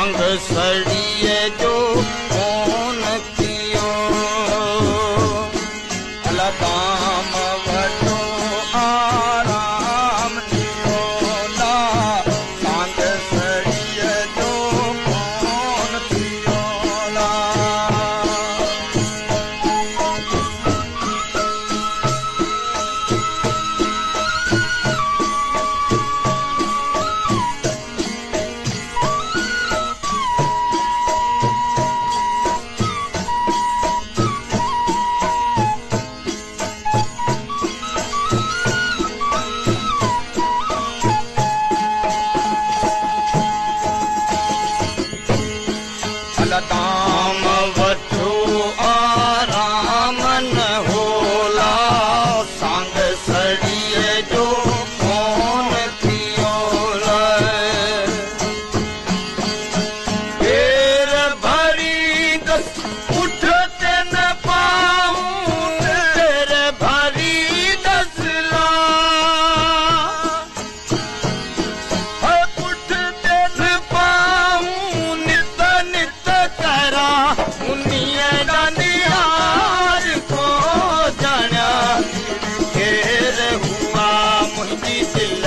संग सड़िए जो कौन थियो लताम वठो आराम थियो ला संग सड़िए जो कौन थियो ला लताम वठो आराम न होला संग सड़िए जो कौन थियो पेर भरी दस उठते न पाऊं पेर भरी दसला उठते न पाऊं नित नित करा उन्नीअ निहार को जाना केर हुआ मुझी दिल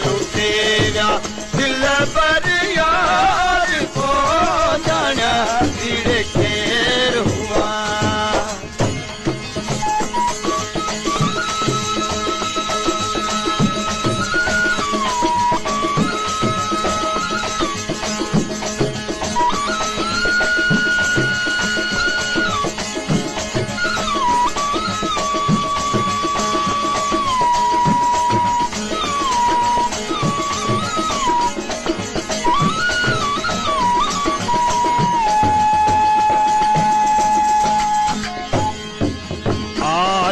लुटे विया दिल पर यार को जाना धीरे केर हुआ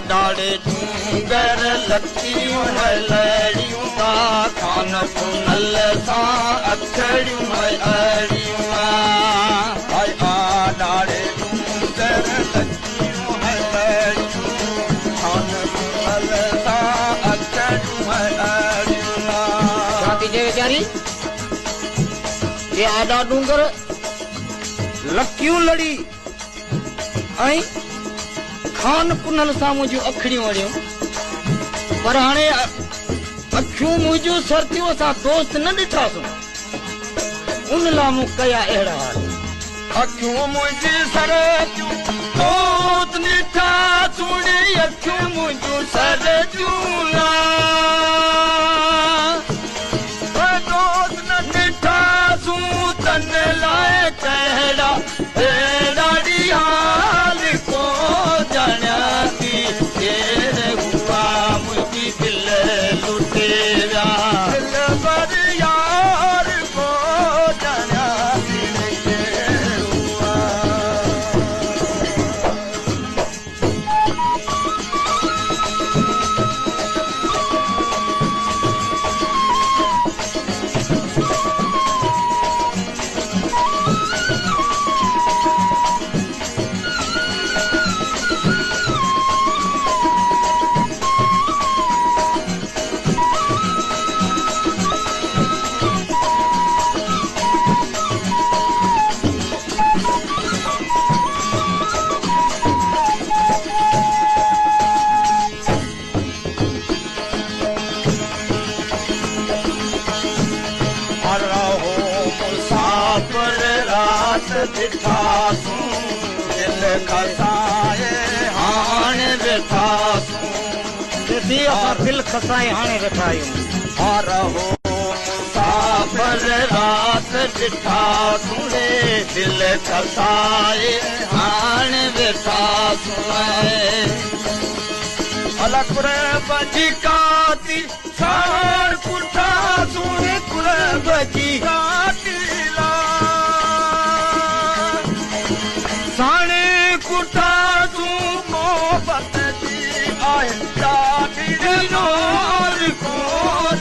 डाले डूंगर लतियूं है लड़ियूं खान पुनल सां अखड़ियूं है अड़ियूं हाय डाले डूंगर लतियूं है लड़ियूं खान पुनल सां अखड़ियूं है अड़ियूं शादी जे वीचारी ये आडा डूंगर लकियूं लड़ी ऐं खान पुनल सां मुंहिंजूं अखड़ियूं अड़ियूं पर हाणे अखियूं मुंहिंजूं सरतियूं असां दोस्त न ॾिठासूं उन लाइ मूं कया अहिड़ा हाल अखियूं मुंहिंजी सरतियूं दोस्त ॾिठासूं अखियूं मुंहिंजूं सरतियूं दोस्त न ॾिठासूं तन लाइ कहिड़ा ॾाढी हाल को जाना थी केर हुआ मुझी दिल लुटे विया दिल पर यार को जाना थी केर हुआ रात ॾिठासूं दिल खसाए हाणे वेठासूं ॾिसी असां दिल खसाए हाणे वेठा आहियूं रहो मुसाफ़िर रात ॾिठासूं दिल खसाए हाणे वेठासूं अलकुर बजी काती साण कुठासूं कुर बजी काती साणे कुठासूं मोहबत जी आहे नूर को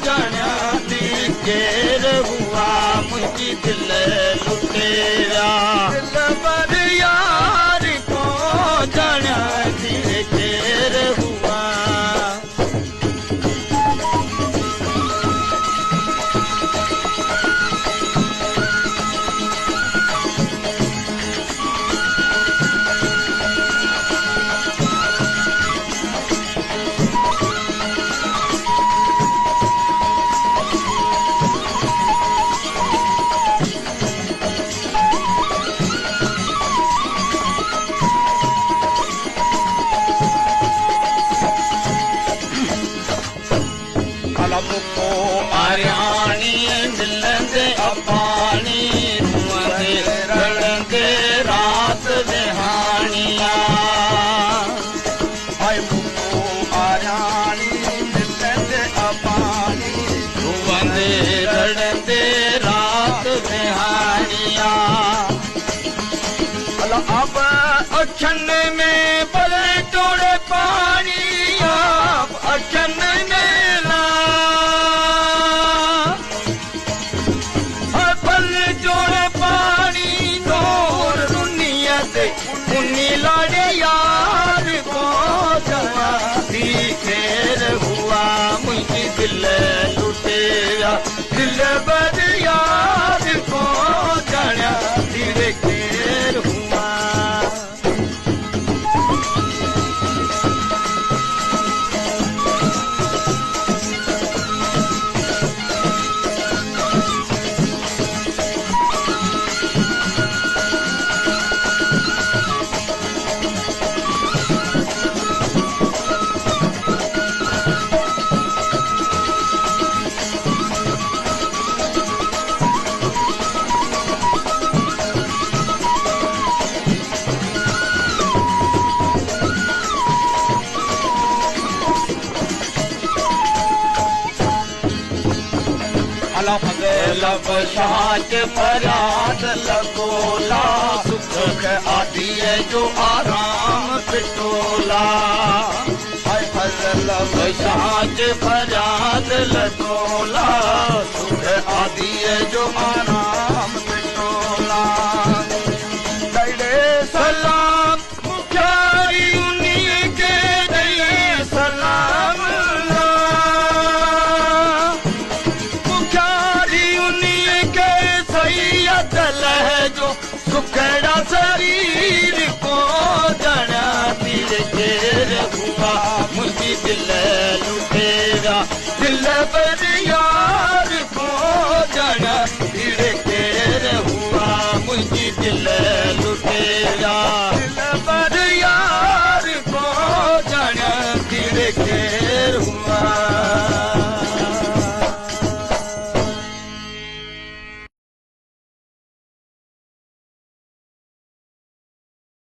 जाना थी केर हुआ मुझी दिल लुटे विया दिल पर यार को जाना थी केर हुआ दुनिया अब अखन में बड़े तोड़े पानी अखन में ला बल जोड़े पानी नोर दुनिया दे उन्नी लाड़े यार को जमा दी खेर हुआ मुझी दिल लुटेया दिल बद यार को जाना धीरे खेर हुआ लब शाच फराद लगोला सुख आदि जो आराम पिटोला लब शाच फराद लगोला सुख आदि जो आराम